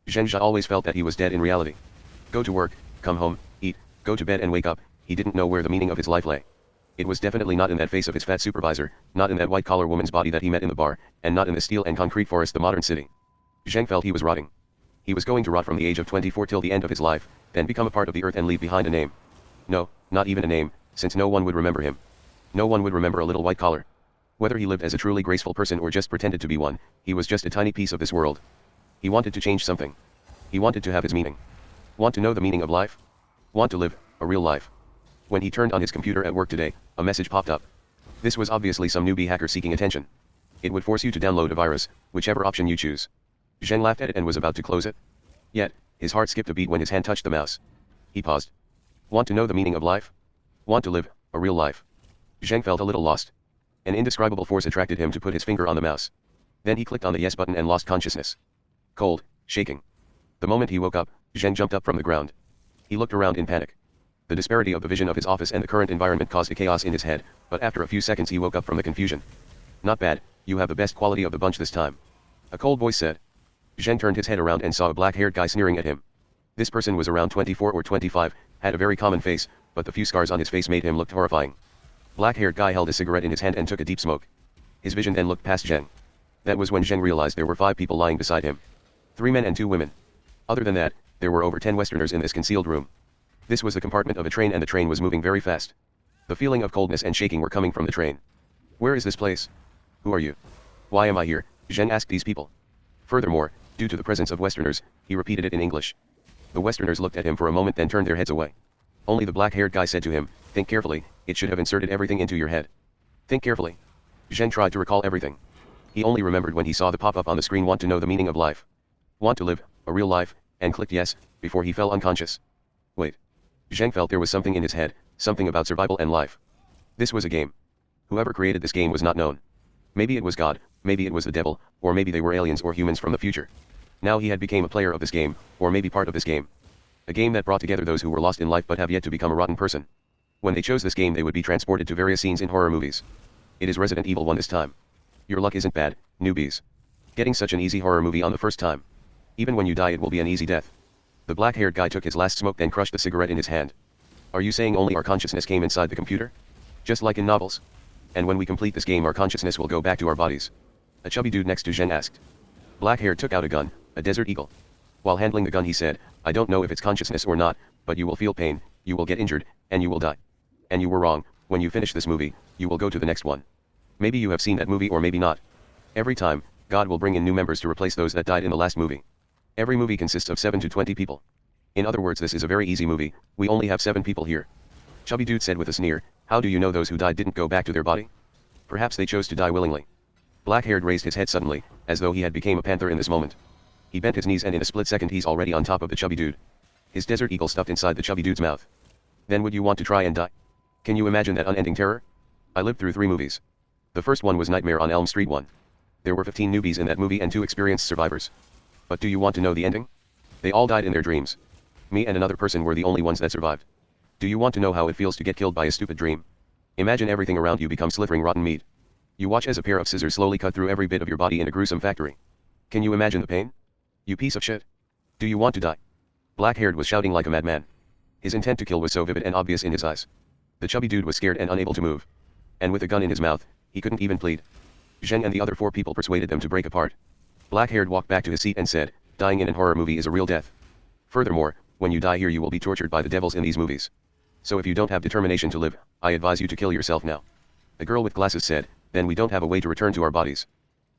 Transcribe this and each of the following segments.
Zheng always felt that he was dead in reality. Go to work, come home, eat, go to bed and wake up, he didn't know where the meaning of his life lay. It was definitely not in that face of his fat supervisor, not in that white-collar woman's body that he met in the bar, and not in the steel and concrete forest the modern city. Zheng felt he was rotting. He was going to rot from the age of 24 till the end of his life, then become a part of the earth and leave behind a name. No, not even a name, since no one would remember him. No one would remember a little white collar. Whether he lived as a truly graceful person or just pretended to be one, he was just a tiny piece of this world. He wanted to change something. He wanted to have his meaning. Want to know the meaning of life? Want to live a real life? When he turned on his computer at work today, a message popped up. This was obviously some newbie hacker seeking attention. It would force you to download a virus, whichever option you choose. Zheng laughed at it and was about to close it. Yet, his heart skipped a beat when his hand touched the mouse. He paused. Want to know the meaning of life? Want to live a real life? Zheng felt a little lost. An indescribable force attracted him to put his finger on the mouse. Then he clicked on the yes button and lost consciousness. Cold, shaking. The moment he woke up, Zheng jumped up from the ground. He looked around in panic. The disparity of the vision of his office and the current environment caused a chaos in his head, but after a few seconds he woke up from the confusion. Not bad, you have the best quality of the bunch this time. A cold voice said. Zheng turned his head around and saw a black-haired guy sneering at him. This person was around 24 or 25, had a very common face, but the few scars on his face made him look horrifying. Black-haired guy held a cigarette in his hand and took a deep smoke. His vision then looked past Zheng. That was when Zheng realized there were 5 people lying beside him. 3 men and 2 women. Other than that, there were over 10 Westerners in this concealed room. This was the compartment of a train and the train was moving very fast. The feeling of coldness and shaking were coming from the train. Where is this place? Who are you? Why am I here? Zheng asked these people. Furthermore, due to the presence of Westerners, he repeated it in English. The Westerners looked at him for a moment then turned their heads away. Only the black-haired guy said to him, think carefully, it should have inserted everything into your head. Think carefully. Zheng tried to recall everything. He only remembered when he saw the pop-up on the screen want to know the meaning of life. Want to live a real life, and clicked yes, before he fell unconscious. Wait. Zheng felt there was something in his head, something about survival and life. This was a game. Whoever created this game was not known. Maybe it was God, maybe it was the devil, or maybe they were aliens or humans from the future. Now he had become a player of this game, or maybe part of this game. A game that brought together those who were lost in life but have yet to become a rotten person. When they chose this game they would be transported to various scenes in horror movies. It is Resident Evil 1 this time. Your luck isn't bad, newbies. Getting such an easy horror movie on the first time. Even when you die it will be an easy death. The black-haired guy took his last smoke then crushed the cigarette in his hand. Are you saying only our consciousness came inside the computer? Just like in novels? And when we complete this game our consciousness will go back to our bodies? A chubby dude next to Zheng asked. Black-haired took out a gun, a Desert Eagle. While handling the gun he said, I don't know if it's consciousness or not, but you will feel pain, you will get injured, and you will die. And you were wrong, when you finish this movie, you will go to the next one. Maybe you have seen that movie or maybe not. Every time, God will bring in new members to replace those that died in the last movie. Every movie consists of 7 to 20 people. In other words this is a very easy movie, we only have 7 people here. Chubby dude said with a sneer, how do you know those who died didn't go back to their body? Perhaps they chose to die willingly. Black-haired raised his head suddenly, as though he had become a panther in this moment. He bent his knees and in a split second he's already on top of the chubby dude. His Desert Eagle stuffed inside the chubby dude's mouth. Then would you want to try and die? Can you imagine that unending terror? I lived through 3 movies. The first one was Nightmare on Elm Street 1. There were 15 newbies in that movie and 2 experienced survivors. But do you want to know the ending? They all died in their dreams. Me and another person were the only ones that survived. Do you want to know how it feels to get killed by a stupid dream? Imagine everything around you become slithering rotten meat. You watch as a pair of scissors slowly cut through every bit of your body in a gruesome factory. Can you imagine the pain? You piece of shit. Do you want to die? Black-haired was shouting like a madman. His intent to kill was so vivid and obvious in his eyes. The chubby dude was scared and unable to move. And with a gun in his mouth, he couldn't even plead. Zheng and the other 4 people persuaded them to break apart. Black-haired walked back to his seat and said, dying in a horror movie is a real death. Furthermore, when you die here you will be tortured by the devils in these movies. So if you don't have determination to live, I advise you to kill yourself now. The girl with glasses said, then we don't have a way to return to our bodies.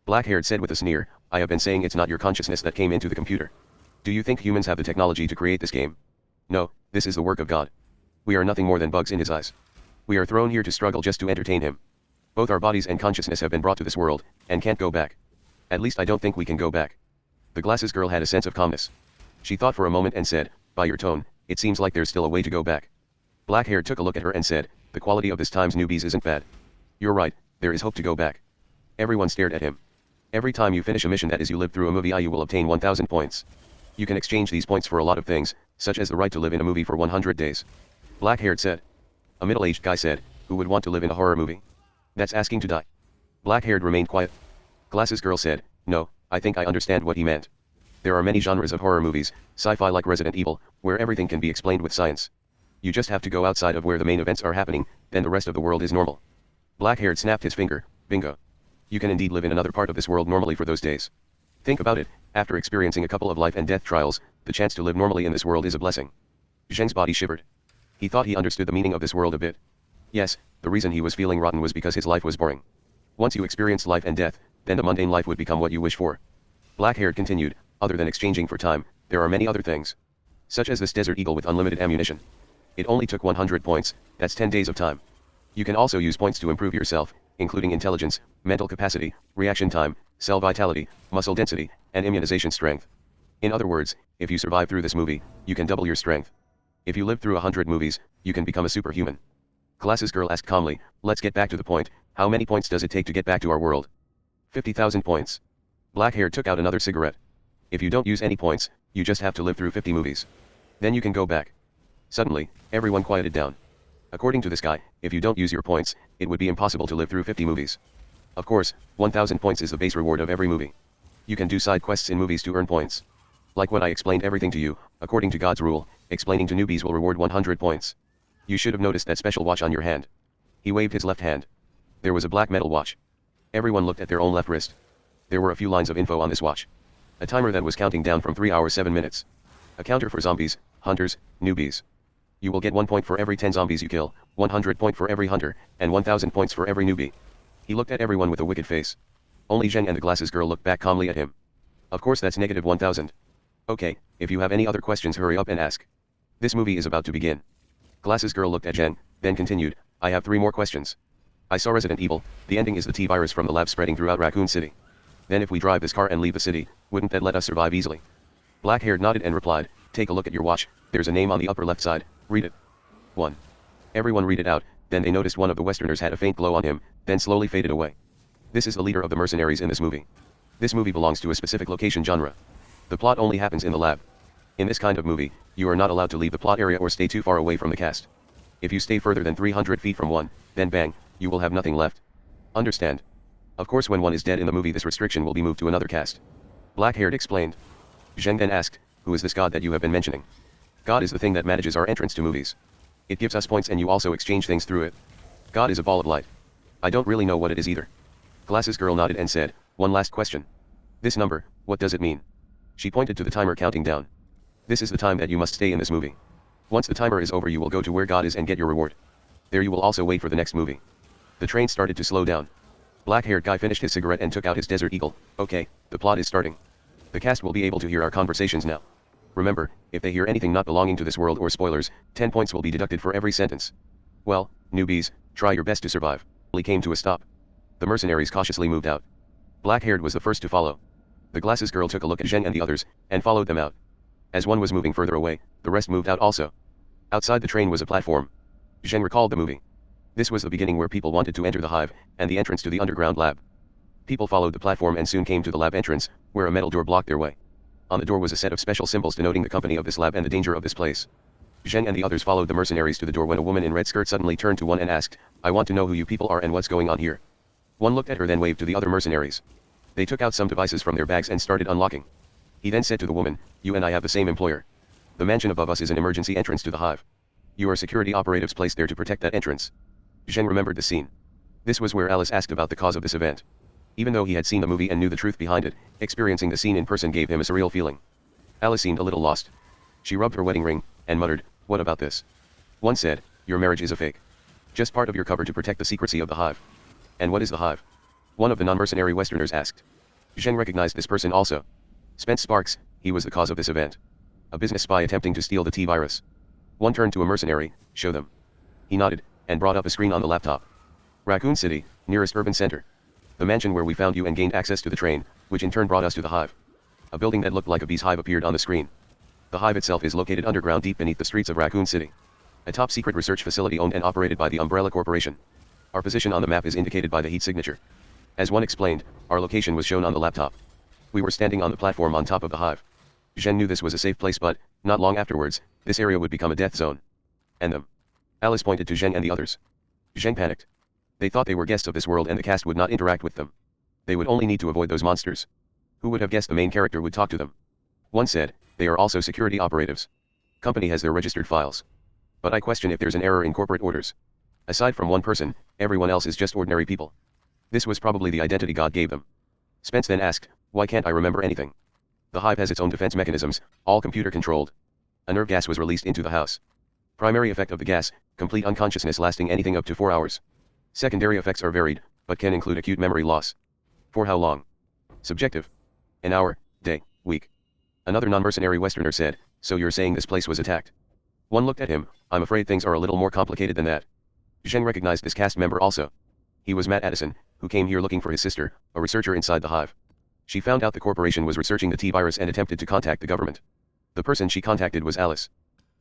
Black-haired said with a sneer, I have been saying it's not your consciousness that came into the computer. Do you think humans have the technology to create this game? No, this is the work of God. We are nothing more than bugs in his eyes. We are thrown here to struggle just to entertain him. Both our bodies and consciousness have been brought to this world, and can't go back. At least I don't think we can go back. The glasses girl had a sense of calmness. She thought for a moment and said, by your tone, it seems like there's still a way to go back. Black-haired took a look at her and said, the quality of this time's newbies isn't bad. You're right, there is hope to go back. Everyone stared at him. Every time you finish a mission that is you live through a movie you will obtain 1000 points. You can exchange these points for a lot of things, such as the right to live in a movie for 100 days. Black-haired said. A middle-aged guy said, who would want to live in a horror movie? That's asking to die. Black-haired remained quiet. Glasses girl said, no, I think I understand what he meant. There are many genres of horror movies, sci-fi like Resident Evil, where everything can be explained with science. You just have to go outside of where the main events are happening, then the rest of the world is normal. Black-haired snapped his finger, bingo. You can indeed live in another part of this world normally for those days. Think about it, after experiencing a couple of life and death trials, the chance to live normally in this world is a blessing. Zheng's body shivered. He thought he understood the meaning of this world a bit. Yes, the reason he was feeling rotten was because his life was boring. Once you experienced life and death, then the mundane life would become what you wish for. Black-haired continued, other than exchanging for time, there are many other things. Such as this Desert Eagle with unlimited ammunition. It only took 100 points, that's 10 days of time. You can also use points to improve yourself, including intelligence, mental capacity, reaction time, cell vitality, muscle density, and immunization strength. In other words, if you survive through this movie, you can double your strength. If you live through 100 movies, you can become a superhuman. Glasses girl asked calmly, let's get back to the point, how many points does it take to get back to our world? 50,000 points. Black-haired took out another cigarette. If you don't use any points, you just have to live through 50 movies. Then you can go back. Suddenly, everyone quieted down. According to this guy, if you don't use your points, it would be impossible to live through 50 movies. Of course, 1,000 points is the base reward of every movie. You can do side quests in movies to earn points. Like when I explained everything to you, according to God's rule, explaining to newbies will reward 100 points. You should have noticed that special watch on your hand. He waved his left hand. There was a black metal watch. Everyone looked at their own left wrist. There were a few lines of info on this watch. A timer that was counting down from 3 hours 7 minutes. A counter for zombies, hunters, newbies. You will get 1 point for every 10 zombies you kill, 100 point for every hunter, and 1,000 points for every newbie. He looked at everyone with a wicked face. Only Zheng and the glasses girl looked back calmly at him. Of course that's negative 1,000. Okay, if you have any other questions hurry up and ask. This movie is about to begin. Glasses girl looked at Zheng, then continued, I have 3 more questions. I saw Resident Evil, the ending is the T-virus from the lab spreading throughout Raccoon City. Then if we drive this car and leave the city, wouldn't that let us survive easily? Black-haired nodded and replied, take a look at your watch, there's a name on the upper left side, read it. 1. Everyone read it out, then they noticed one of the Westerners had a faint glow on him, then slowly faded away. This is the leader of the mercenaries in this movie. This movie belongs to a specific location genre. The plot only happens in the lab. In this kind of movie, you are not allowed to leave the plot area or stay too far away from the cast. If you stay further than 300 feet from one, then bang, you will have nothing left. Understand? Of course when one is dead in the movie this restriction will be moved to another cast. Black-haired explained. Zheng then asked, who is this god that you have been mentioning? God is the thing that manages our entrance to movies. It gives us points and you also exchange things through it. God is a ball of light. I don't really know what it is either. Glasses girl nodded and said, one last question. This number, what does it mean? She pointed to the timer counting down. This is the time that you must stay in this movie. Once the timer is over you will go to where God is and get your reward. There you will also wait for the next movie. The train started to slow down. Black-haired guy finished his cigarette and took out his Desert Eagle. Okay, the plot is starting. The cast will be able to hear our conversations now. Remember, if they hear anything not belonging to this world or spoilers, 10 points will be deducted for every sentence. Well, newbies, try your best to survive. He came to a stop. The mercenaries cautiously moved out. Black-haired was the first to follow. The glasses girl took a look at Zheng and the others, and followed them out. As one was moving further away, the rest moved out also. Outside the train was a platform. Zheng recalled the movie. This was the beginning where people wanted to enter the hive, and the entrance to the underground lab. People followed the platform and soon came to the lab entrance, where a metal door blocked their way. On the door was a set of special symbols denoting the company of this lab and the danger of this place. Zheng and the others followed the mercenaries to the door when a woman in red skirt suddenly turned to one and asked, I want to know who you people are and what's going on here. One looked at her then waved to the other mercenaries. They took out some devices from their bags and started unlocking. He then said to the woman, you and I have the same employer. The mansion above us is an emergency entrance to the hive. You are security operatives placed there to protect that entrance. Zheng remembered the scene. This was where Alice asked about the cause of this event. Even though he had seen the movie and knew the truth behind it, experiencing the scene in person gave him a surreal feeling. Alice seemed a little lost. She rubbed her wedding ring, and muttered, what about this? One said, your marriage is a fake. Just part of your cover to protect the secrecy of the hive. And what is the hive? One of the non-mercenary Westerners asked. Zheng recognized this person also. Spence Sparks, he was the cause of this event. A business spy attempting to steal the T-virus. One turned to a mercenary, show them. He nodded, and brought up a screen on the laptop. Raccoon City, nearest urban center. The mansion where we found you and gained access to the train, which in turn brought us to the hive. A building that looked like a bee's hive appeared on the screen. The hive itself is located underground deep beneath the streets of Raccoon City. A top-secret research facility owned and operated by the Umbrella Corporation. Our position on the map is indicated by the heat signature. As one explained, our location was shown on the laptop. We were standing on the platform on top of the hive. Zheng knew this was a safe place but, not long afterwards, this area would become a death zone. And them. Alice pointed to Zheng and the others. Zheng panicked. They thought they were guests of this world and the cast would not interact with them. They would only need to avoid those monsters. Who would have guessed the main character would talk to them? One said, they are also security operatives. Company has their registered files. But I question if there's an error in corporate orders. Aside from one person, everyone else is just ordinary people. This was probably the identity God gave them. Spence then asked, why can't I remember anything? The hive has its own defense mechanisms, all computer controlled. A nerve gas was released into the house. Primary effect of the gas, complete unconsciousness lasting anything up to 4 hours. Secondary effects are varied, but can include acute memory loss. For how long? Subjective. An hour, day, week. Another non-mercenary Westerner said, so you're saying this place was attacked? One looked at him, I'm afraid things are a little more complicated than that. Zheng recognized this cast member also. He was Matt Addison, who came here looking for his sister, a researcher inside the hive. She found out the corporation was researching the T-virus and attempted to contact the government. The person she contacted was Alice.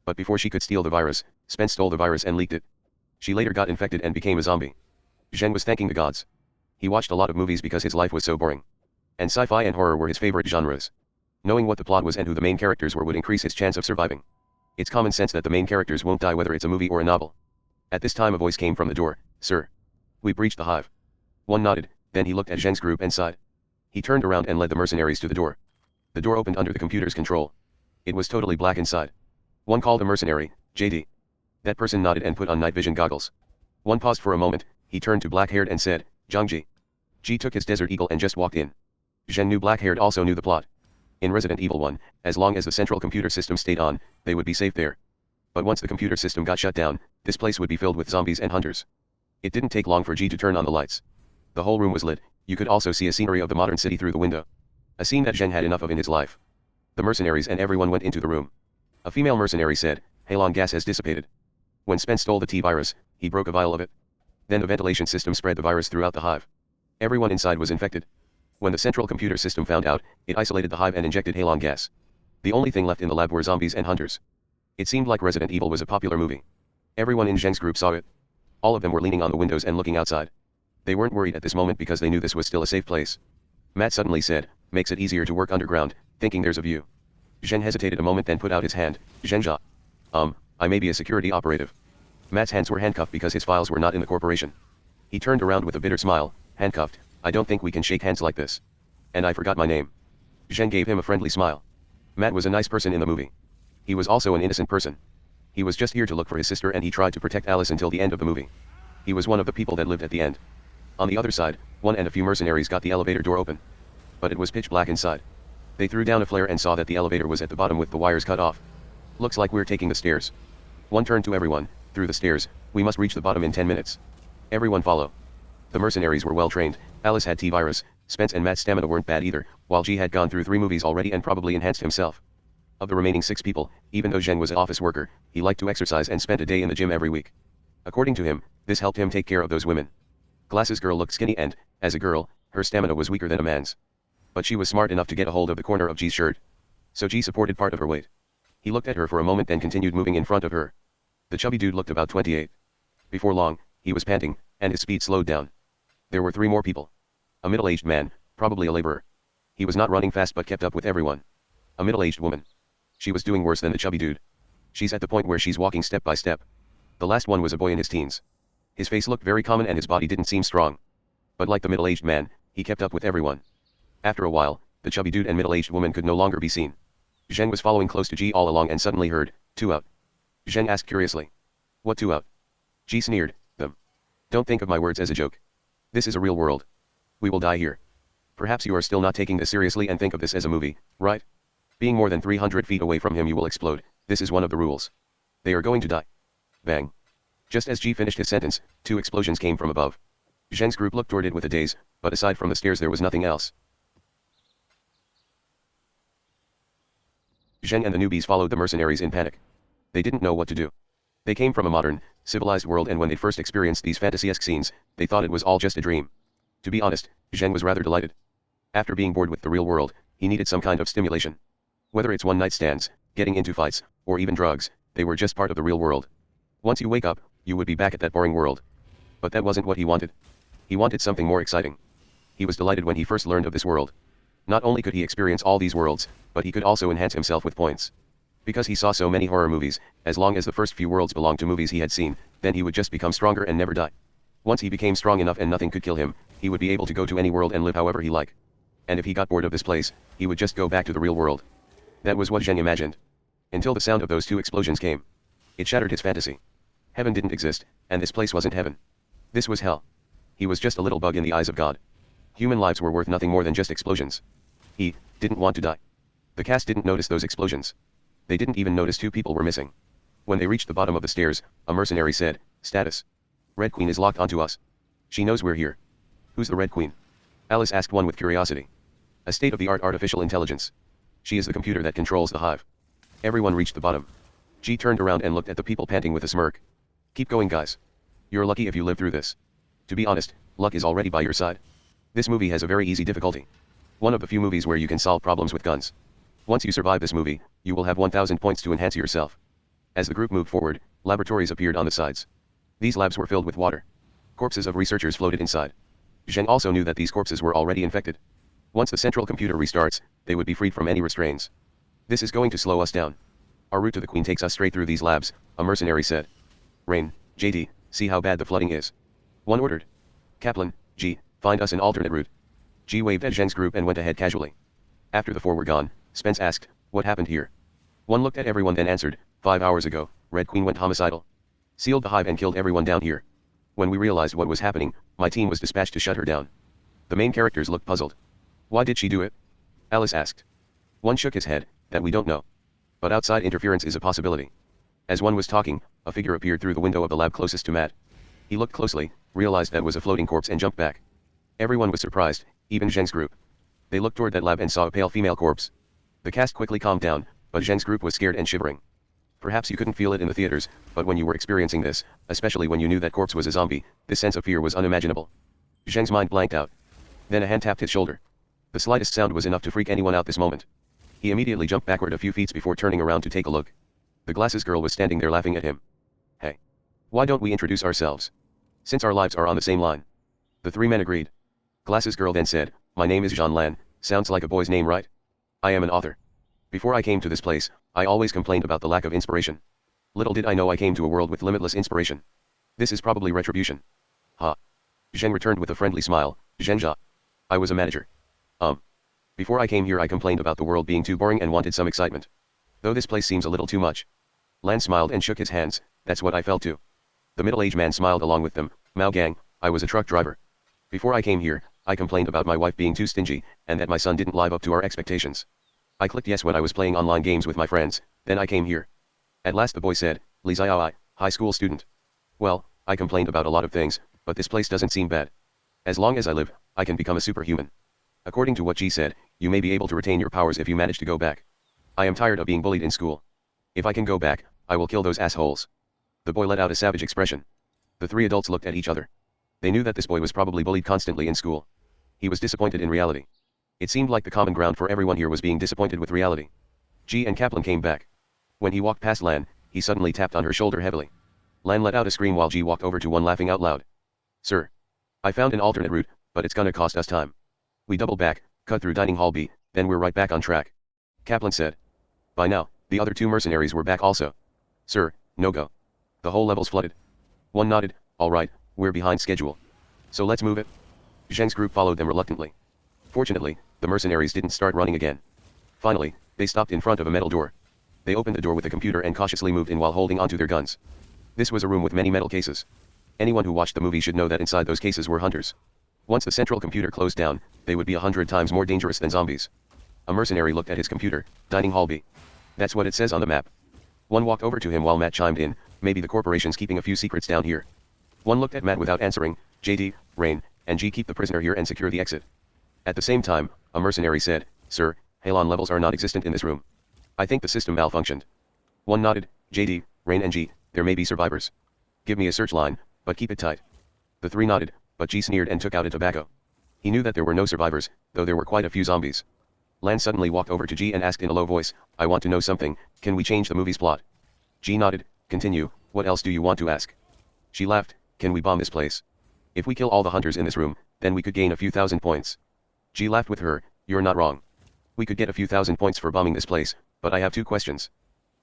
But before she could steal the virus, Spence stole the virus and leaked it. She later got infected and became a zombie. Zheng was thanking the gods. He watched a lot of movies because his life was so boring. And sci-fi and horror were his favorite genres. Knowing what the plot was and who the main characters were would increase his chance of surviving. It's common sense that the main characters won't die whether it's a movie or a novel. At this time a voice came from the door, Sir. We breached the hive. One nodded, then he looked at Zheng's group and sighed. He turned around and led the mercenaries to the door. The door opened under the computer's control. It was totally black inside. One called a mercenary, JD. That person nodded and put on night vision goggles. One paused for a moment, he turned to black-haired and said, Zhangji. Ji took his Desert Eagle and just walked in. Zheng knew black-haired also knew the plot. In Resident Evil 1, as long as the central computer system stayed on, they would be safe there. But once the computer system got shut down, this place would be filled with zombies and hunters. It didn't take long for Ji to turn on the lights. The whole room was lit, you could also see a scenery of the modern city through the window. A scene that Zheng had enough of in his life. The mercenaries and everyone went into the room. A female mercenary said, halon gas has dissipated. When Spence stole the T-virus, he broke a vial of it. Then the ventilation system spread the virus throughout the hive. Everyone inside was infected. When the central computer system found out, it isolated the hive and injected halon gas. The only thing left in the lab were zombies and hunters. It seemed like Resident Evil was a popular movie. Everyone in Zheng's group saw it. All of them were leaning on the windows and looking outside. They weren't worried at this moment because they knew this was still a safe place. Matt suddenly said, makes it easier to work underground, thinking there's a view. Zheng hesitated a moment then put out his hand, Zhengjia. I may be a security operative. Matt's hands were handcuffed because his files were not in the corporation. He turned around with a bitter smile, handcuffed, I don't think we can shake hands like this. And I forgot my name. Zheng gave him a friendly smile. Matt was a nice person in the movie. He was also an innocent person. He was just here to look for his sister and he tried to protect Alice until the end of the movie. He was one of the people that lived at the end. On the other side, one and a few mercenaries got the elevator door open. But it was pitch black inside. They threw down a flare and saw that the elevator was at the bottom with the wires cut off. Looks like we're taking the stairs. One turned to everyone, through the stairs, we must reach the bottom in 10 minutes. Everyone follow. The mercenaries were well trained, Alice had T-virus, Spence and Matt's stamina weren't bad either, while G had gone through 3 movies already and probably enhanced himself. Of the remaining 6 people, even though Zheng was an office worker, he liked to exercise and spent a day in the gym every week. According to him, this helped him take care of those women. Glasses girl looked skinny and, as a girl, her stamina was weaker than a man's. But she was smart enough to get a hold of the corner of G's shirt. So G supported part of her weight. He looked at her for a moment then continued moving in front of her. The chubby dude looked about 28. Before long, he was panting, and his speed slowed down. There were 3 more people. A middle-aged man, probably a laborer. He was not running fast but kept up with everyone. A middle-aged woman. She was doing worse than the chubby dude. She's at the point where she's walking step by step. The last one was a boy in his teens. His face looked very common and his body didn't seem strong. But like the middle-aged man, he kept up with everyone. After a while, the chubby dude and middle-aged woman could no longer be seen. Zheng was following close to G all along and suddenly heard, 2 out. Zheng asked curiously. What 2 out? G sneered, them. Don't think of my words as a joke. This is a real world. We will die here. Perhaps you are still not taking this seriously and think of this as a movie, right? Being more than 300 feet away from him you will explode, this is one of the rules. They are going to die. Bang. Just as G finished his sentence, 2 explosions came from above. Zheng's group looked toward it with a daze, but aside from the stairs there was nothing else. Zheng and the newbies followed the mercenaries in panic. They didn't know what to do. They came from a modern, civilized world and when they first experienced these fantasy-esque scenes, they thought it was all just a dream. To be honest, Zheng was rather delighted. After being bored with the real world, he needed some kind of stimulation. Whether it's one-night stands, getting into fights, or even drugs, they were just part of the real world. Once you wake up, you would be back at that boring world. But that wasn't what he wanted. He wanted something more exciting. He was delighted when he first learned of this world. Not only could he experience all these worlds, but he could also enhance himself with points. Because he saw so many horror movies, as long as the first few worlds belonged to movies he had seen, then he would just become stronger and never die. Once he became strong enough and nothing could kill him, he would be able to go to any world and live however he liked. And if he got bored of this place, he would just go back to the real world. That was what Zheng imagined. Until the sound of those two explosions came. It shattered his fantasy. Heaven didn't exist, and this place wasn't heaven. This was hell. He was just a little bug in the eyes of God. Human lives were worth nothing more than just explosions. He didn't want to die. The cast didn't notice those explosions. They didn't even notice two people were missing. When they reached the bottom of the stairs, a mercenary said, "Status. Red Queen is locked onto us. She knows we're here." "Who's the Red Queen?" Alice asked one with curiosity. "A state-of-the-art artificial intelligence. She is the computer that controls the hive." Everyone reached the bottom. G turned around and looked at the people panting with a smirk. "Keep going, guys. You're lucky if you live through this. To be honest, luck is already by your side. This movie has a very easy difficulty. One of the few movies where you can solve problems with guns. Once you survive this movie, you will have 1000 points to enhance yourself." As the group moved forward, laboratories appeared on the sides. These labs were filled with water. Corpses of researchers floated inside. Zheng also knew that these corpses were already infected. Once the central computer restarts, they would be freed from any restraints. "This is going to slow us down. Our route to the Queen takes us straight through these labs," a mercenary said. "Rain, JD, see how bad the flooding is." One ordered. "Kaplan, G, find us an alternate route." G waved at Zheng's group and went ahead casually. After the four were gone, Spence asked, "What happened here?" One looked at everyone then answered, 5 hours ago, Red Queen went homicidal. Sealed the hive and killed everyone down here. When we realized what was happening, my team was dispatched to shut her down." The main characters looked puzzled. "Why did she do it?" Alice asked. One shook his head, "That we don't know. But outside interference is a possibility." As one was talking, a figure appeared through the window of the lab closest to Matt. He looked closely, realized that was a floating corpse and jumped back. Everyone was surprised, even Zheng's group. They looked toward that lab and saw a pale female corpse. The cast quickly calmed down, but Zheng's group was scared and shivering. Perhaps you couldn't feel it in the theaters, but when you were experiencing this, especially when you knew that corpse was a zombie, this sense of fear was unimaginable. Zheng's mind blanked out. Then a hand tapped his shoulder. The slightest sound was enough to freak anyone out this moment. He immediately jumped backward a few feet before turning around to take a look. The glasses girl was standing there laughing at him. "Hey. Why don't we introduce ourselves? Since our lives are on the same line." The three men agreed. Glasses girl then said, "My name is Jean Lan, sounds like a boy's name, right? I am an author. Before I came to this place, I always complained about the lack of inspiration. Little did I know I came to a world with limitless inspiration. This is probably retribution." "Ha." Zheng returned with a friendly smile, "Zhengja. I was a manager. Before I came here I complained about the world being too boring and wanted some excitement. Though this place seems a little too much." Lan smiled and shook his hands, "That's what I felt too." The middle-aged man smiled along with them, "Mao Gang, I was a truck driver. Before I came here, I complained about my wife being too stingy, and that my son didn't live up to our expectations. I clicked yes when I was playing online games with my friends, then I came here." At last the boy said, "Li Xiaoi, high school student. Well, I complained about a lot of things, but this place doesn't seem bad. As long as I live, I can become a superhuman. According to what G said, you may be able to retain your powers if you manage to go back. I am tired of being bullied in school. If I can go back, I will kill those assholes." The boy let out a savage expression. The three adults looked at each other. They knew that this boy was probably bullied constantly in school. He was disappointed in reality. It seemed like the common ground for everyone here was being disappointed with reality. G and Kaplan came back. When he walked past Lan, he suddenly tapped on her shoulder heavily. Lan let out a scream while G walked over to one laughing out loud. "Sir. I found an alternate route, but it's gonna cost us time. We double back, cut through dining hall B, then we're right back on track," Kaplan said. By now, the other two mercenaries were back also. "Sir, no go. The whole level's flooded." One nodded, "All right, we're behind schedule. So let's move it." Zheng's group followed them reluctantly. Fortunately, the mercenaries didn't start running again. Finally, they stopped in front of a metal door. They opened the door with a computer and cautiously moved in while holding onto their guns. This was a room with many metal cases. Anyone who watched the movie should know that inside those cases were hunters. Once the central computer closed down, they would be 100 times more dangerous than zombies. A mercenary looked at his computer, "Dining hall B. That's what it says on the map." One walked over to him while Matt chimed in, "Maybe the corporation's keeping a few secrets down here." One looked at Matt without answering, "JD, Rain, and G keep the prisoner here and secure the exit." At the same time, a mercenary said, "Sir, halon levels are not existent in this room. I think the system malfunctioned." One nodded, "JD, Rain and G, there may be survivors. Give me a search line, but keep it tight." The three nodded, but G sneered and took out a tobacco. He knew that there were no survivors, though there were quite a few zombies. Lan suddenly walked over to G and asked in a low voice, "I want to know something, can we change the movie's plot?" G nodded, "Continue, what else do you want to ask?" She laughed, "Can we bomb this place? If we kill all the hunters in this room, then we could gain a few thousand points." G laughed with her, "You're not wrong. We could get a few thousand points for bombing this place, but I have two questions.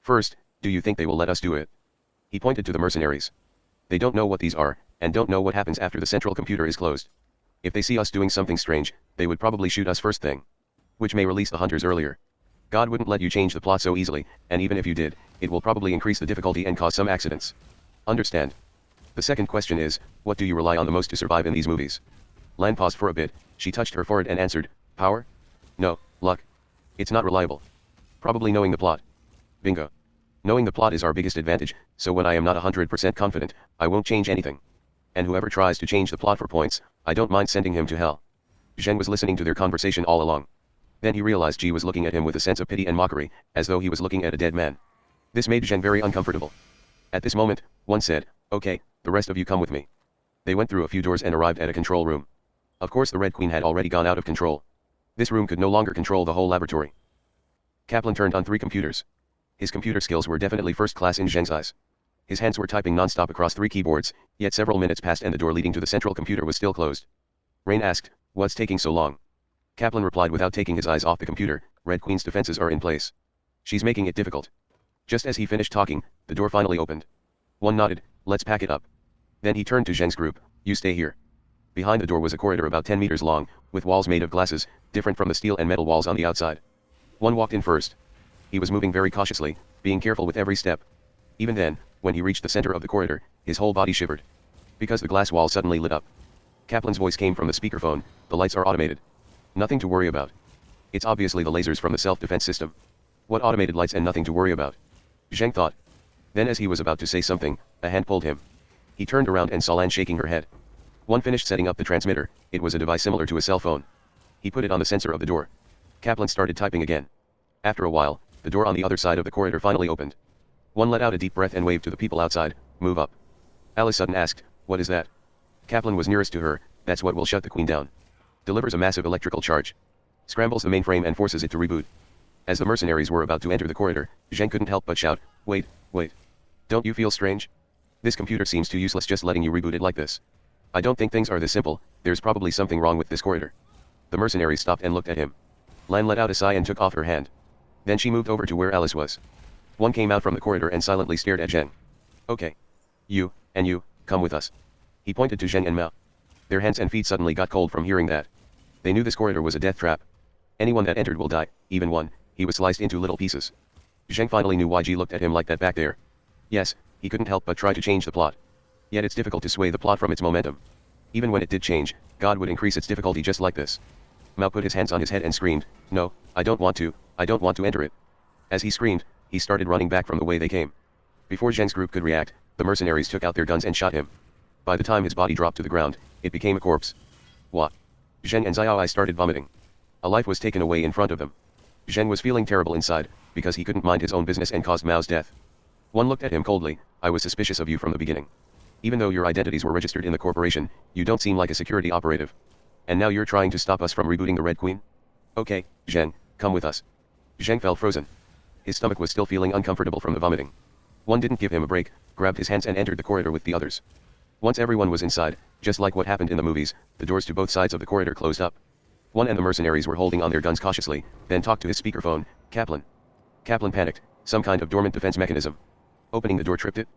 First, do you think they will let us do it?" He pointed to the mercenaries. "They don't know what these are, and don't know what happens after the central computer is closed. If they see us doing something strange, they would probably shoot us first thing. Which may release the hunters earlier. God wouldn't let you change the plot so easily, and even if you did, it will probably increase the difficulty and cause some accidents. Understand? The second question is, what do you rely on the most to survive in these movies? Lan paused for a bit, she touched her forehead and answered, power? No, luck. It's not reliable. Probably knowing the plot. Bingo. Knowing the plot is our biggest advantage, so when I am not 100% confident, I won't change anything. And whoever tries to change the plot for points, I don't mind sending him to hell. Zheng was listening to their conversation all along. Then he realized Ji was looking at him with a sense of pity and mockery, as though he was looking at a dead man. This made Zheng very uncomfortable. At this moment, one said, okay, the rest of you come with me. They went through a few doors and arrived at a control room. Of course the Red Queen had already gone out of control. This room could no longer control the whole laboratory. Kaplan turned on 3 computers. His computer skills were definitely first class in Zheng's eyes. His hands were typing non-stop across 3 keyboards, yet several minutes passed and the door leading to the central computer was still closed. Rain asked, what's taking so long? Kaplan replied without taking his eyes off the computer, Red Queen's defenses are in place. She's making it difficult. Just as he finished talking, the door finally opened. One nodded, let's pack it up. Then he turned to Zheng's group, you stay here. Behind the door was a corridor about 10 meters long, with walls made of glasses, different from the steel and metal walls on the outside. One walked in first. He was moving very cautiously, being careful with every step. Even then, when he reached the center of the corridor, his whole body shivered. Because the glass wall suddenly lit up. Kaplan's voice came from the speakerphone, the lights are automated. Nothing to worry about. It's obviously the lasers from the self-defense system. What automated lights and nothing to worry about? Zheng thought. Then as he was about to say something, a hand pulled him. He turned around and saw Lan shaking her head. One finished setting up the transmitter, it was a device similar to a cell phone. He put it on the sensor of the door. Kaplan started typing again. After a while, the door on the other side of the corridor finally opened. One let out a deep breath and waved to the people outside, move up. Alice Sutton asked, what is that? Kaplan was nearest to her, that's what will shut the Queen down. Delivers a massive electrical charge. Scrambles the mainframe and forces it to reboot. As the mercenaries were about to enter the corridor, Zheng couldn't help but shout, wait. Don't you feel strange? This computer seems too useless just letting you reboot it like this. I don't think things are this simple, there's probably something wrong with this corridor. The mercenaries stopped and looked at him. Lan let out a sigh and took off her hand. Then she moved over to where Alice was. One came out from the corridor and silently stared at Zheng. Okay. You, and you, come with us. He pointed to Zheng and Mao. Their hands and feet suddenly got cold from hearing that. They knew this corridor was a death trap. Anyone that entered will die, even one, he was sliced into little pieces. Zheng finally knew why Ji looked at him like that back there. Yes, he couldn't help but try to change the plot. Yet it's difficult to sway the plot from its momentum. Even when it did change, God would increase its difficulty just like this. Mao put his hands on his head and screamed, no, I don't want to enter it. As he screamed, he started running back from the way they came. Before Zheng's group could react, the mercenaries took out their guns and shot him. By the time his body dropped to the ground, it became a corpse. What? Zheng and Xiaoai started vomiting. A life was taken away in front of them. Zheng was feeling terrible inside, because he couldn't mind his own business and caused Mao's death. One looked at him coldly, I was suspicious of you from the beginning. Even though your identities were registered in the corporation, you don't seem like a security operative. And now you're trying to stop us from rebooting the Red Queen? Okay, Zheng, come with us. Zheng fell frozen. His stomach was still feeling uncomfortable from the vomiting. One didn't give him a break, grabbed his hands and entered the corridor with the others. Once everyone was inside, just like what happened in the movies, the doors to both sides of the corridor closed up. One and the mercenaries were holding on their guns cautiously, then talked to his speakerphone, Kaplan. Kaplan panicked, some kind of dormant defense mechanism. Opening the door tripped it.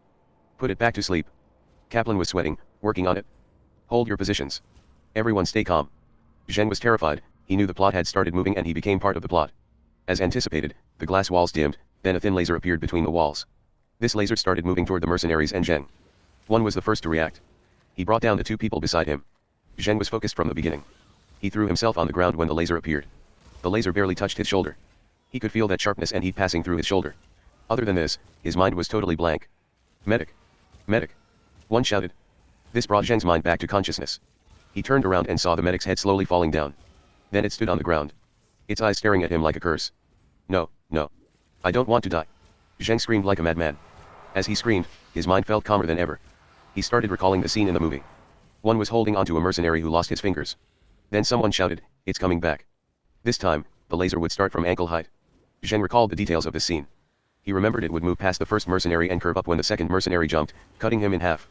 Put it back to sleep. Kaplan was sweating, working on it. Hold your positions. Everyone stay calm. Zheng was terrified, he knew the plot had started moving and he became part of the plot. As anticipated, the glass walls dimmed, then a thin laser appeared between the walls. This laser started moving toward the mercenaries and Zheng. One was the first to react. He brought down the 2 people beside him. Zheng was focused from the beginning. He threw himself on the ground when the laser appeared. The laser barely touched his shoulder. He could feel that sharpness and heat passing through his shoulder. Other than this, his mind was totally blank. Medic! Medic! One shouted. This brought Zheng's mind back to consciousness. He turned around and saw the medic's head slowly falling down. Then it stood on the ground. Its eyes staring at him like a curse. No. I don't want to die. Zheng screamed like a madman. As he screamed, his mind felt calmer than ever. He started recalling the scene in the movie. One was holding onto a mercenary who lost his fingers. Then someone shouted, it's coming back. This time, the laser would start from ankle height. Zheng recalled the details of the scene. He remembered it would move past the first mercenary and curve up when the second mercenary jumped, cutting him in half.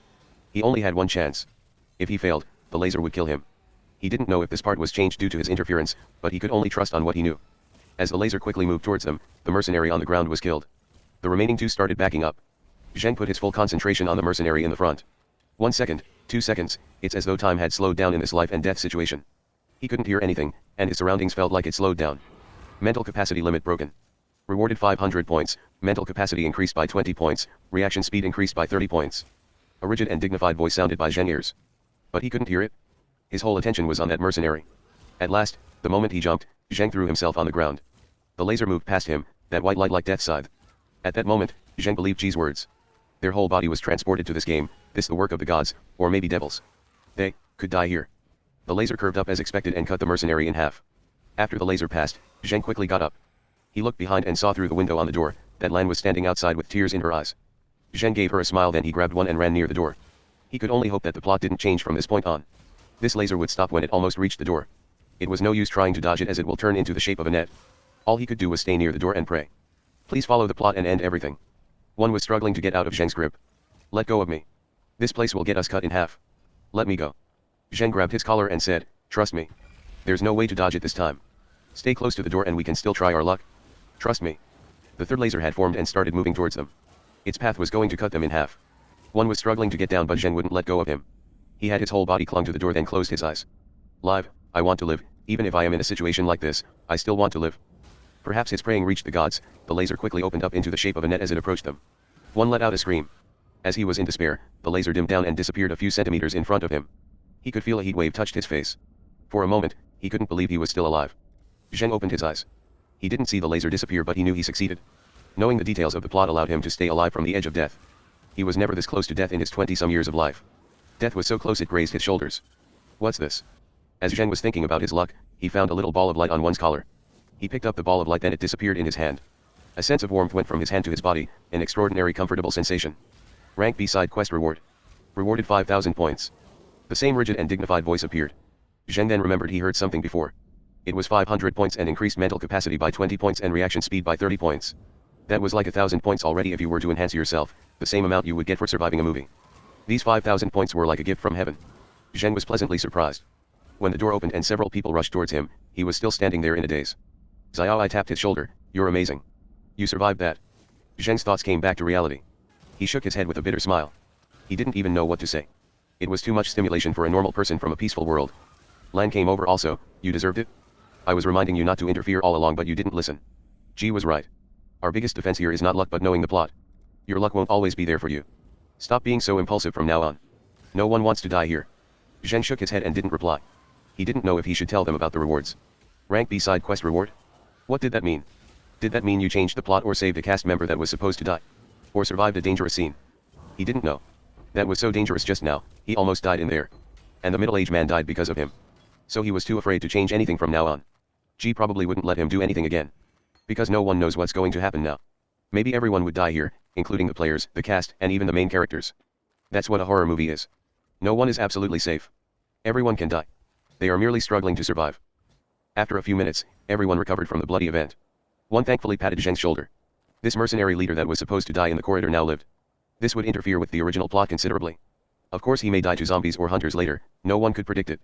He only had one chance. If he failed, the laser would kill him. He didn't know if this part was changed due to his interference, but he could only trust on what he knew. As the laser quickly moved towards them, the mercenary on the ground was killed. The remaining 2 started backing up. Zheng put his full concentration on the mercenary in the front. 1 second, 2 seconds, it's as though time had slowed down in this life and death situation. He couldn't hear anything, and his surroundings felt like it slowed down. Mental capacity limit broken. Rewarded 500 points, mental capacity increased by 20 points, reaction speed increased by 30 points. A rigid and dignified voice sounded by Zheng's ears. But he couldn't hear it. His whole attention was on that mercenary. At last, the moment he jumped, Zheng threw himself on the ground. The laser moved past him, that white light like death scythe. At that moment, Zheng believed Ji's words. Their whole body was transported to this game, this the work of the gods, or maybe devils. They could die here. The laser curved up as expected and cut the mercenary in half. After the laser passed, Zheng quickly got up. He looked behind and saw through the window on the door, that Lan was standing outside with tears in her eyes. Zheng gave her a smile, then he grabbed one and ran near the door. He could only hope that the plot didn't change from this point on. This laser would stop when it almost reached the door. It was no use trying to dodge it as it will turn into the shape of a net. All he could do was stay near the door and pray. Please follow the plot and end everything. One was struggling to get out of Zheng's grip. Let go of me. This place will get us cut in half. Let me go. Zheng grabbed his collar and said, trust me. There's no way to dodge it this time. Stay close to the door and we can still try our luck. Trust me. The third laser had formed and started moving towards them. Its path was going to cut them in half. One was struggling to get down, but Zheng wouldn't let go of him. He had his whole body clung to the door, then closed his eyes. Live, I want to live, even if I am in a situation like this, I still want to live. Perhaps his praying reached the gods. The laser quickly opened up into the shape of a net as it approached them. One let out a scream. As he was in despair, the laser dimmed down and disappeared a few centimeters in front of him. He could feel a heat wave touched his face. For a moment, he couldn't believe he was still alive. Zheng opened his eyes. He didn't see the laser disappear, but he knew he succeeded. Knowing the details of the plot allowed him to stay alive from the edge of death. He was never this close to death in his 20-some years of life. Death was so close it grazed his shoulders. What's this? As Zheng was thinking about his luck, he found a little ball of light on one's collar. He picked up the ball of light, then it disappeared in his hand. A sense of warmth went from his hand to his body, an extraordinary comfortable sensation. Rank B side quest reward. Rewarded 5,000 points. The same rigid and dignified voice appeared. Zheng then remembered he heard something before. It was 500 points and increased mental capacity by 20 points and reaction speed by 30 points. That was like 1,000 points already if you were to enhance yourself, the same amount you would get for surviving a movie. These 5,000 points were like a gift from heaven. Zheng was pleasantly surprised. When the door opened and several people rushed towards him, he was still standing there in a daze. Xiaoi tapped his shoulder. You're amazing. You survived that. Zheng's thoughts came back to reality. He shook his head with a bitter smile. He didn't even know what to say. It was too much stimulation for a normal person from a peaceful world. Lan came over also. You deserved it. I was reminding you not to interfere all along, but you didn't listen. Ji was right. Our biggest defense here is not luck but knowing the plot. Your luck won't always be there for you. Stop being so impulsive from now on. No one wants to die here. Zheng shook his head and didn't reply. He didn't know if he should tell them about the rewards. Rank B side quest reward? What did that mean? Did that mean you changed the plot or saved a cast member that was supposed to die? Or survived a dangerous scene? He didn't know. That was so dangerous just now, he almost died in there. And the middle-aged man died because of him. So he was too afraid to change anything from now on. G probably wouldn't let him do anything again. Because no one knows what's going to happen now. Maybe everyone would die here, including the players, the cast, and even the main characters. That's what a horror movie is. No one is absolutely safe. Everyone can die. They are merely struggling to survive. After a few minutes, everyone recovered from the bloody event. One thankfully patted Zheng's shoulder. This mercenary leader that was supposed to die in the corridor now lived. This would interfere with the original plot considerably. Of course he may die to zombies or hunters later, no one could predict it.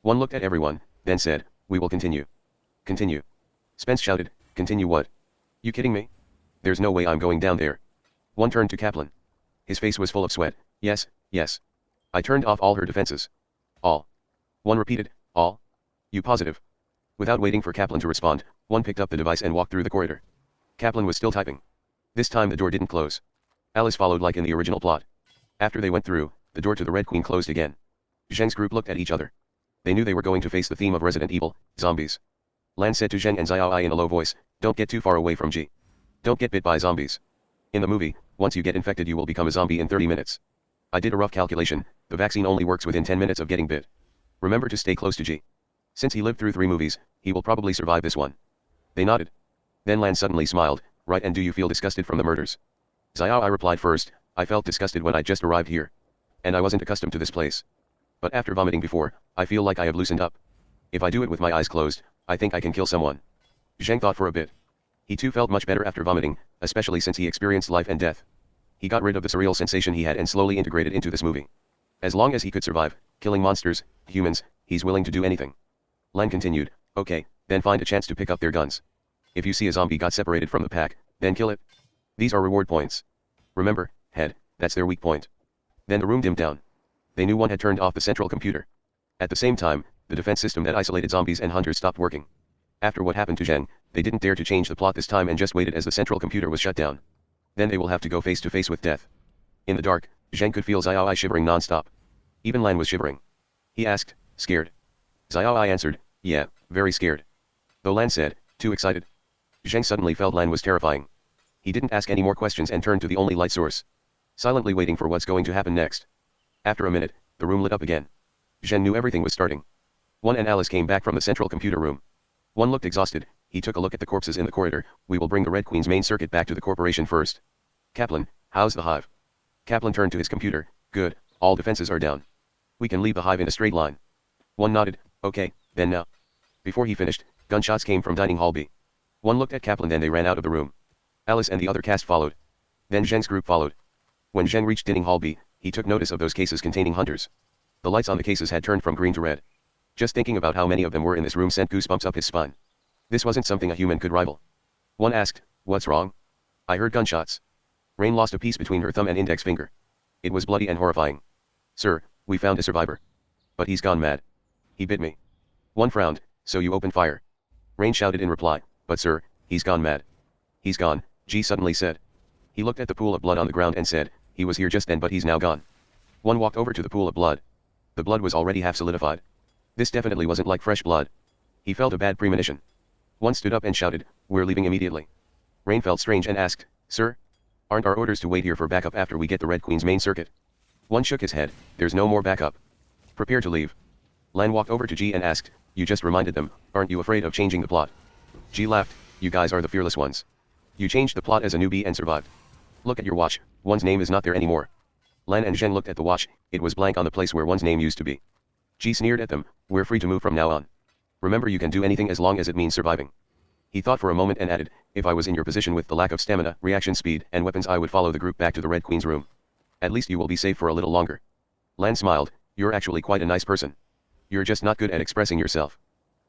One looked at everyone, then said, we will continue. Continue. Spence shouted, continue what? You kidding me? There's no way I'm going down there. One turned to Kaplan. His face was full of sweat. Yes, yes. I turned off all her defenses. All. One repeated, all? You positive? Without waiting for Kaplan to respond, one picked up the device and walked through the corridor. Kaplan was still typing. This time the door didn't close. Alice followed like in the original plot. After they went through, the door to the Red Queen closed again. Zheng's group looked at each other. They knew they were going to face the theme of Resident Evil, zombies. Lan said to Zheng and Xiaoi in a low voice, don't get too far away from G. Don't get bit by zombies. In the movie, once you get infected you will become a zombie in 30 minutes. I did a rough calculation, the vaccine only works within 10 minutes of getting bit. Remember to stay close to G. Since he lived through 3 movies, he will probably survive this one. They nodded. Then Lan suddenly smiled, right, and do you feel disgusted from the murders? Xiaoi replied first, I felt disgusted when I just arrived here. And I wasn't accustomed to this place. But after vomiting before, I feel like I have loosened up. If I do it with my eyes closed, I think I can kill someone. Zheng thought for a bit. He too felt much better after vomiting, especially since he experienced life and death. He got rid of the surreal sensation he had and slowly integrated into this movie. As long as he could survive, killing monsters, humans, he's willing to do anything. Lan continued, okay, then find a chance to pick up their guns. If you see a zombie got separated from the pack, then kill it. These are reward points. Remember, head, that's their weak point. Then the room dimmed down. They knew one had turned off the central computer. At the same time, the defense system that isolated zombies and hunters stopped working. After what happened to Zheng, They didn't dare to change the plot this time and just waited as the central computer was shut down. Then they will have to go face to face with death. In the dark, Zheng could feel Xiaoai shivering non-stop. Even Lan was shivering. He asked, scared? Xiaoai answered, yeah, very scared. Though Lan said, too excited. Zheng suddenly felt Lan was terrifying. He didn't ask any more questions and turned to the only light source. Silently waiting for what's going to happen next. After a minute, the room lit up again. Zheng knew everything was starting. One and Alice came back from the central computer room. One looked exhausted. He took a look at the corpses in the corridor. We will bring the Red Queen's main circuit back to the corporation first. Kaplan, how's the hive? Kaplan turned to his computer. Good, all defenses are down. We can leave the hive in a straight line. One nodded. Okay, then now. Before he finished, gunshots came from dining hall B. One looked at Kaplan, then they ran out of the room. Alice and the other cast followed. Then Zheng's group followed. When Zheng reached dining hall B, he took notice of those cases containing hunters. The lights on the cases had turned from green to red. Just thinking about how many of them were in this room sent goosebumps up his spine. This wasn't something a human could rival. One asked, what's wrong? I heard gunshots. Rain lost a piece between her thumb and index finger. It was bloody and horrifying. Sir, we found a survivor. But he's gone mad. He bit me. One frowned, so you opened fire. Rain shouted in reply, but sir, he's gone mad. He's gone, G suddenly said. He looked at the pool of blood on the ground and said, he was here just then but he's now gone. One walked over to the pool of blood. The blood was already half solidified. This definitely wasn't like fresh blood. He felt a bad premonition. One stood up and shouted, we're leaving immediately. Rain felt strange and asked, sir? Aren't our orders to wait here for backup after we get the Red Queen's main circuit? One shook his head, there's no more backup. Prepare to leave. Lan walked over to G and asked, you just reminded them, aren't you afraid of changing the plot? G laughed, you guys are the fearless ones. You changed the plot as a newbie and survived. Look at your watch, one's name is not there anymore. Lan and Zheng looked at the watch, it was blank on the place where one's name used to be. G sneered at them, we're free to move from now on. Remember you can do anything as long as it means surviving. He thought for a moment and added, if I was in your position with the lack of stamina, reaction speed, and weapons I would follow the group back to the Red Queen's room. At least you will be safe for a little longer. Lan smiled, you're actually quite a nice person. You're just not good at expressing yourself.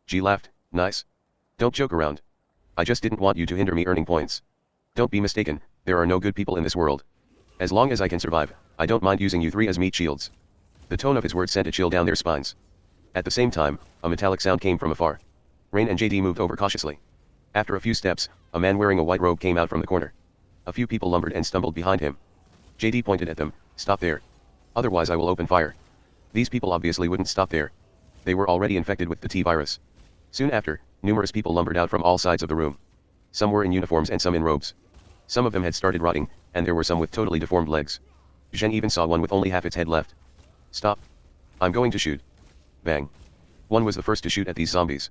G laughed, nice. Don't joke around. I just didn't want you to hinder me earning points. Don't be mistaken, there are no good people in this world. As long as I can survive, I don't mind using you three as meat shields. The tone of his words sent a chill down their spines. At the same time, a metallic sound came from afar. Rain and JD moved over cautiously. After a few steps, a man wearing a white robe came out from the corner. A few people lumbered and stumbled behind him. JD pointed at them, stop there. Otherwise I will open fire. These people obviously wouldn't stop there. They were already infected with the T-virus. Soon after, numerous people lumbered out from all sides of the room. Some were in uniforms and some in robes. Some of them had started rotting, and there were some with totally deformed legs. Zheng even saw one with only half its head left. Stop. I'm going to shoot. Bang. One was the first to shoot at these zombies.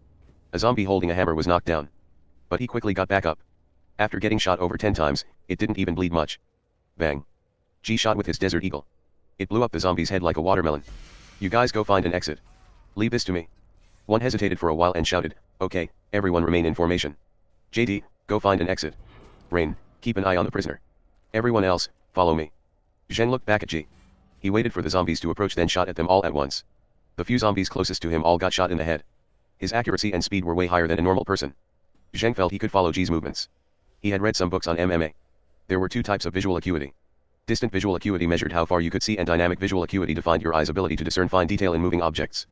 A zombie holding a hammer was knocked down. But he quickly got back up. After getting shot over 10 times, it didn't even bleed much. Bang. G shot with his Desert Eagle. It blew up the zombie's head like a watermelon. You guys go find an exit. Leave this to me. One hesitated for a while and shouted, okay, everyone remain in formation. JD, go find an exit. Rain, keep an eye on the prisoner. Everyone else, follow me. Zheng looked back at G. He waited for the zombies to approach then shot at them all at once. The few zombies closest to him all got shot in the head. His accuracy and speed were way higher than a normal person. Zheng felt he could follow G's movements. He had read some books on MMA. There were two types of visual acuity. Distant visual acuity measured how far you could see and dynamic visual acuity defined your eye's ability to discern fine detail in moving objects.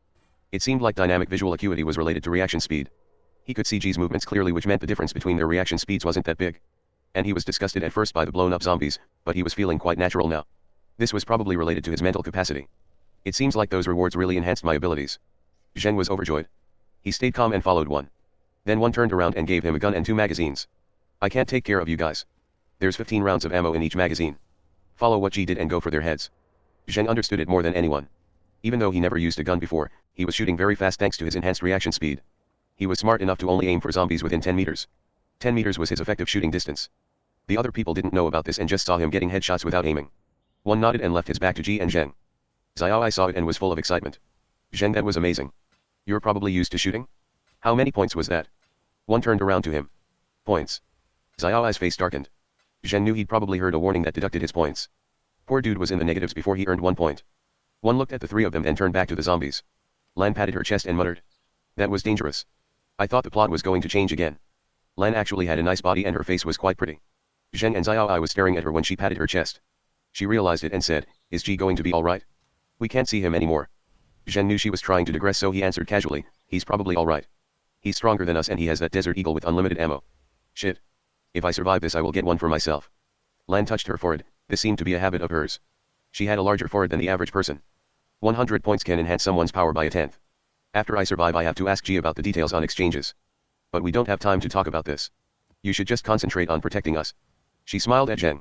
It seemed like dynamic visual acuity was related to reaction speed. He could see G's movements clearly, which meant the difference between their reaction speeds wasn't that big. And he was disgusted at first by the blown up zombies, but he was feeling quite natural now. This was probably related to his mental capacity. It seems like those rewards really enhanced my abilities. Zheng was overjoyed. He stayed calm and followed one. Then one turned around and gave him a gun and 2 magazines. I can't take care of you guys. There's 15 rounds of ammo in each magazine. Follow what G did and go for their heads. Zheng understood it more than anyone. Even though he never used a gun before, he was shooting very fast thanks to his enhanced reaction speed. He was smart enough to only aim for zombies within 10 meters. 10 meters was his effective shooting distance. The other people didn't know about this and just saw him getting headshots without aiming. One nodded and left his back to G and Zheng. Xiaoai saw it and was full of excitement. Zheng, that was amazing. You're probably used to shooting? How many points was that? One turned around to him. Points. Xiaoai's face darkened. Zheng knew he'd probably heard a warning that deducted his points. Poor dude was in the negatives before he earned 1 point. One looked at the three of them then turned back to the zombies. Lan patted her chest and muttered. That was dangerous. I thought the plot was going to change again. Lan actually had a nice body and her face was quite pretty. Zheng and Xiaoai was staring at her when she patted her chest. She realized it and said, is G going to be alright? We can't see him anymore. Zheng knew she was trying to digress, so he answered casually, he's probably alright. He's stronger than us and he has that Desert Eagle with unlimited ammo. Shit. If I survive this I will get one for myself. Lan touched her forehead, this seemed to be a habit of hers. She had a larger forehead than the average person. 100 points can enhance someone's power by a tenth. After I survive I have to ask G about the details on exchanges. But we don't have time to talk about this. You should just concentrate on protecting us. She smiled at Jen.